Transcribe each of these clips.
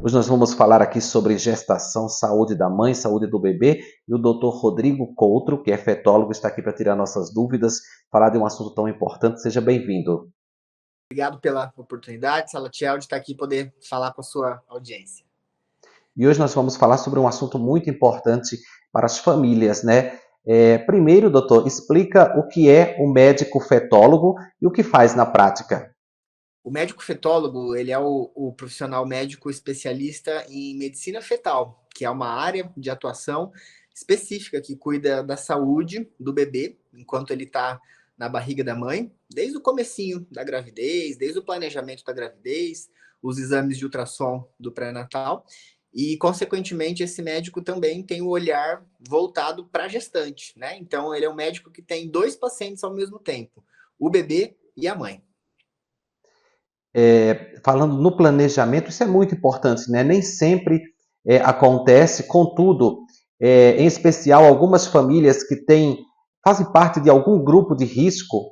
Hoje nós vamos falar aqui sobre gestação, saúde da mãe, saúde do bebê, e o Dr. Rodrigo Coutro, que é fetólogo, está aqui para tirar nossas dúvidas, falar de um assunto tão importante. Seja bem-vindo. Obrigado pela oportunidade, Salatiel, de estar aqui e poder falar com a sua audiência. E hoje nós vamos falar sobre um assunto muito importante para as famílias, né? Primeiro, doutor, explica o que é o médico fetólogo e o que faz na prática. O médico fetólogo, ele é o profissional médico especialista em medicina fetal, que é uma área de atuação específica que cuida da saúde do bebê enquanto ele está na barriga da mãe, desde o comecinho da gravidez, desde o planejamento da gravidez, os exames de ultrassom do pré-natal e, consequentemente, esse médico também tem o olhar voltado para a gestante, né? Então, ele é um médico que tem dois pacientes ao mesmo tempo, o bebê e a mãe. Falando no planejamento, isso é muito importante, né? Nem sempre acontece, contudo, em especial algumas famílias que fazem parte de algum grupo de risco,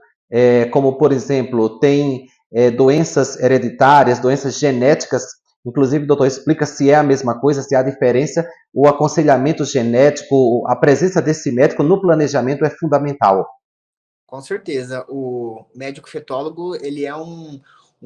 como por exemplo, tem doenças hereditárias, doenças genéticas. Inclusive, doutor, explica se é a mesma coisa, se há diferença. O aconselhamento genético, a presença desse médico no planejamento é fundamental. Com certeza, o médico fetólogo, ele é um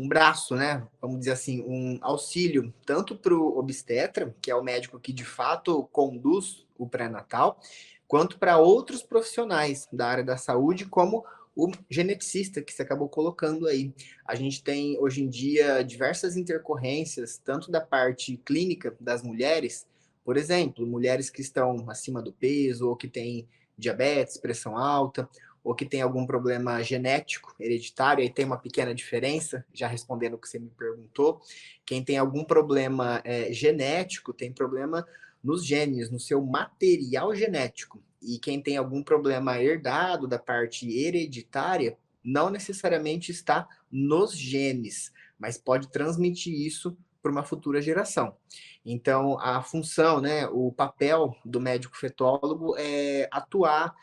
braço, né? Vamos dizer assim, um auxílio, tanto para o obstetra, que é o médico que de fato conduz o pré-natal, quanto para outros profissionais da área da saúde, como o geneticista que você acabou colocando aí. A gente tem hoje em dia diversas intercorrências, tanto da parte clínica das mulheres, por exemplo, mulheres que estão acima do peso ou que têm diabetes, pressão alta, ou que tem algum problema genético, hereditário, aí tem uma pequena diferença, já respondendo o que você me perguntou. Quem tem algum problema genético tem problema nos genes, no seu material genético. E quem tem algum problema herdado da parte hereditária, não necessariamente está nos genes, mas pode transmitir isso para uma futura geração. Então, a função, né, o papel do médico fetólogo é atuar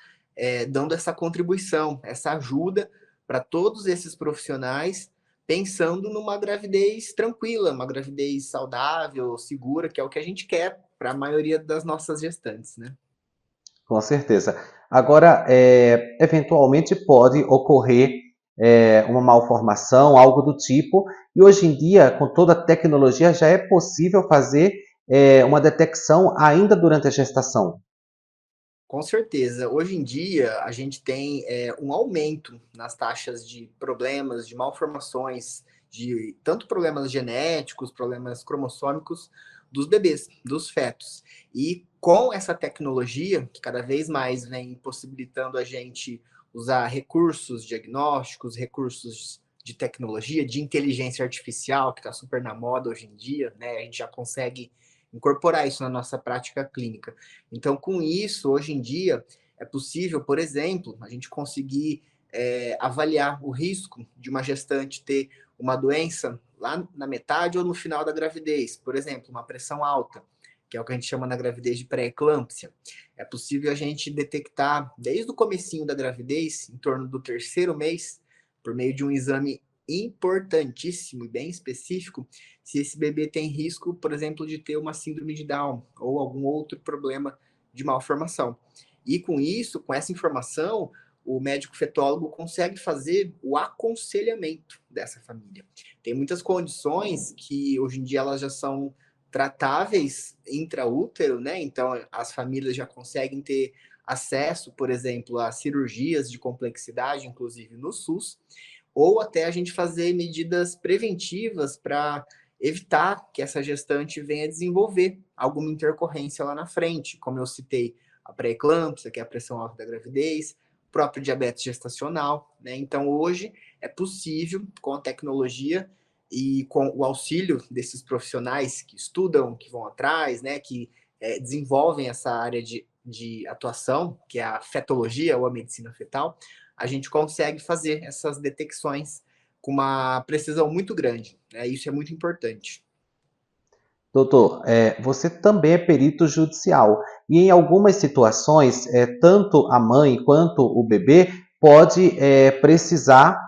dando essa contribuição, essa ajuda para todos esses profissionais, pensando numa gravidez tranquila, uma gravidez saudável, segura, que é o que a gente quer para a maioria das nossas gestantes, né? Com certeza. Agora, eventualmente pode ocorrer uma malformação, algo do tipo, e hoje em dia, com toda a tecnologia, já é possível fazer uma detecção ainda durante a gestação. Com certeza. Hoje em dia, a gente tem um aumento nas taxas de problemas, de malformações, de tanto problemas genéticos, problemas cromossômicos dos bebês, dos fetos. E com essa tecnologia, que cada vez mais vem possibilitando a gente usar recursos diagnósticos, recursos de tecnologia, de inteligência artificial, que está super na moda hoje em dia, né? A gente já consegue incorporar isso na nossa prática clínica. Então, com isso, hoje em dia, é possível, por exemplo, a gente conseguir avaliar o risco de uma gestante ter uma doença lá na metade ou no final da gravidez. Por exemplo, uma pressão alta, que é o que a gente chama na gravidez de pré-eclâmpsia. É possível a gente detectar desde o comecinho da gravidez, em torno do terceiro mês, por meio de um exame importantíssimo e bem específico, se esse bebê tem risco, por exemplo, de ter uma síndrome de Down ou algum outro problema de malformação. E com isso, com essa informação, o médico fetólogo consegue fazer o aconselhamento dessa família. Tem muitas condições que hoje em dia elas já são tratáveis intraútero, né? Então as famílias já conseguem ter acesso, por exemplo, a cirurgias de complexidade, inclusive no SUS, ou até a gente fazer medidas preventivas para evitar que essa gestante venha desenvolver alguma intercorrência lá na frente, como eu citei, a pré-eclâmpsia, que é a pressão alta da gravidez, próprio diabetes gestacional, né? Então hoje é possível, com a tecnologia e com o auxílio desses profissionais que estudam, que vão atrás, né, que desenvolvem essa área de atuação, que é a fetologia ou a medicina fetal, a gente consegue fazer essas detecções com uma precisão muito grande, né? Isso é muito importante. Doutor, você também é perito judicial e em algumas situações, tanto a mãe quanto o bebê pode precisar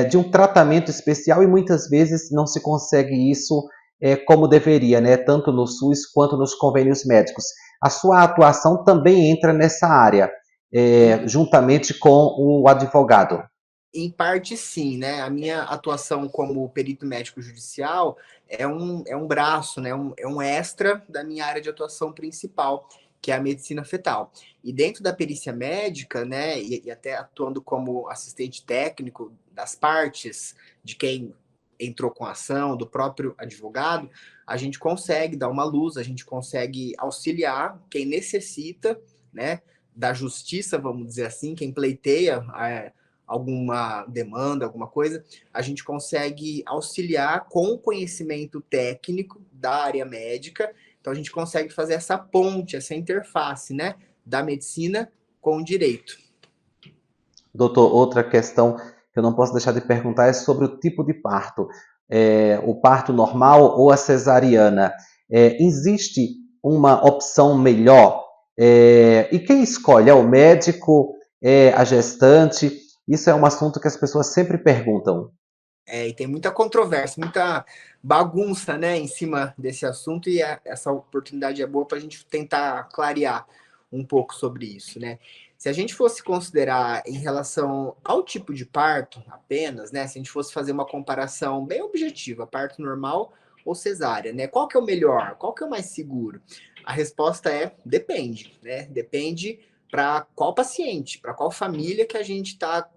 de um tratamento especial e muitas vezes não se consegue isso como deveria, né? Tanto no SUS quanto nos convênios médicos. A sua atuação também entra nessa área, juntamente com o advogado. Em parte, sim, né? A minha atuação como perito médico judicial é um braço, né? É um extra da minha área de atuação principal, que é a medicina fetal. E dentro da perícia médica, né? E até atuando como assistente técnico das partes, de quem entrou com a ação, do próprio advogado, a gente consegue dar uma luz, a gente consegue auxiliar quem necessita, né? Da justiça, vamos dizer assim, quem pleiteia alguma demanda, alguma coisa, a gente consegue auxiliar com o conhecimento técnico da área médica. Então a gente consegue fazer essa ponte, essa interface, né, da medicina com o direito. Doutor, outra questão que eu não posso deixar de perguntar é sobre o tipo de parto. O parto normal ou a cesariana? Existe uma opção melhor? E quem escolhe? É o médico? É a gestante? Isso é um assunto que as pessoas sempre perguntam. E tem muita controvérsia, muita bagunça, né, em cima desse assunto, e essa oportunidade é boa para a gente tentar clarear um pouco sobre isso, né? Se a gente fosse considerar em relação ao tipo de parto apenas, né, se a gente fosse fazer uma comparação bem objetiva, parto normal ou cesárea, né? Qual que é o melhor? Qual que é o mais seguro? A resposta é depende, né? Depende para qual paciente, para qual família que a gente está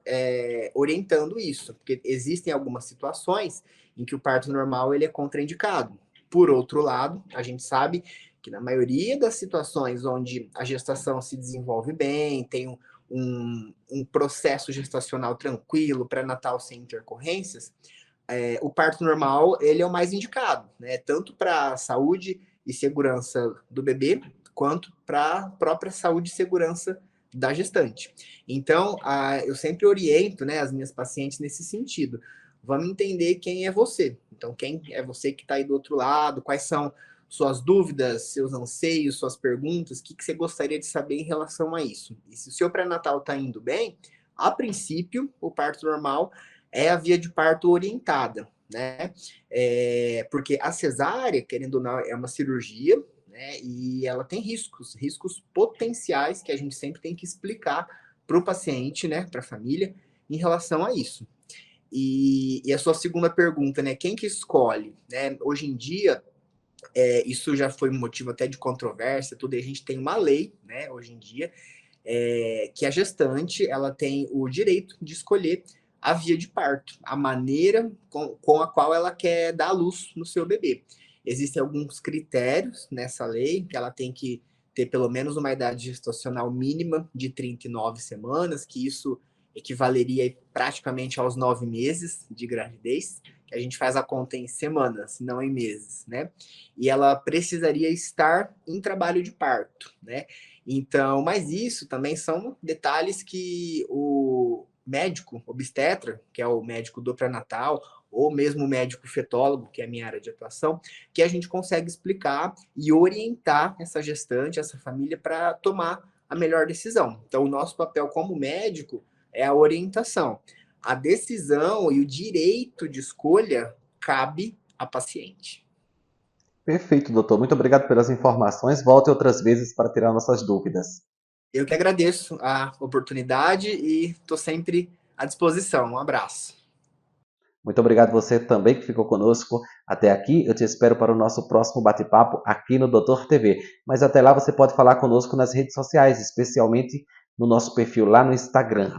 orientando isso, porque existem algumas situações em que o parto normal ele é contraindicado. Por outro lado, a gente sabe que na maioria das situações onde a gestação se desenvolve bem, tem um processo gestacional tranquilo, pré-natal sem intercorrências, o parto normal ele é o mais indicado, né? Tanto para a saúde e segurança do bebê, quanto para a própria saúde e segurança da gestante. Então, eu sempre oriento, né, as minhas pacientes nesse sentido. Vamos entender quem é você. Então, quem é você que está aí do outro lado, quais são suas dúvidas, seus anseios, suas perguntas, o que você gostaria de saber em relação a isso. E se o seu pré-natal está indo bem, a princípio, o parto normal é a via de parto orientada, né? Porque a cesárea, querendo ou não, é uma cirurgia, né? E ela tem riscos potenciais que a gente sempre tem que explicar para o paciente, né? Para a família, em relação a isso. E a sua segunda pergunta, né? Quem que escolhe? Né? Hoje em dia, isso já foi motivo até de controvérsia, tudo. E a gente tem uma lei, né? Hoje em dia, que a gestante ela tem o direito de escolher a via de parto, a maneira com a qual ela quer dar luz no seu bebê. Existem alguns critérios nessa lei, que ela tem que ter pelo menos uma idade gestacional mínima de 39 semanas, que isso equivaleria praticamente aos 9 meses de gravidez, que a gente faz a conta em semanas, não em meses, né? E ela precisaria estar em trabalho de parto, né? Então, mas isso também são detalhes que o médico obstetra, que é o médico do pré-natal, ou mesmo o médico fetólogo, que é a minha área de atuação, que a gente consegue explicar e orientar essa gestante, essa família, para tomar a melhor decisão. Então, o nosso papel como médico é a orientação. A decisão e o direito de escolha cabe à paciente. Perfeito, doutor. Muito obrigado pelas informações. Volte outras vezes para tirar nossas dúvidas. Eu que agradeço a oportunidade e estou sempre à disposição. Um abraço. Muito obrigado você também que ficou conosco até aqui. Eu te espero para o nosso próximo bate-papo aqui no Doutor TV. Mas até lá você pode falar conosco nas redes sociais, especialmente no nosso perfil lá no Instagram,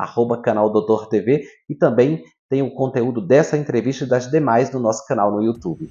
@canal Doutor TV, e também tem o conteúdo dessa entrevista e das demais no nosso canal no YouTube.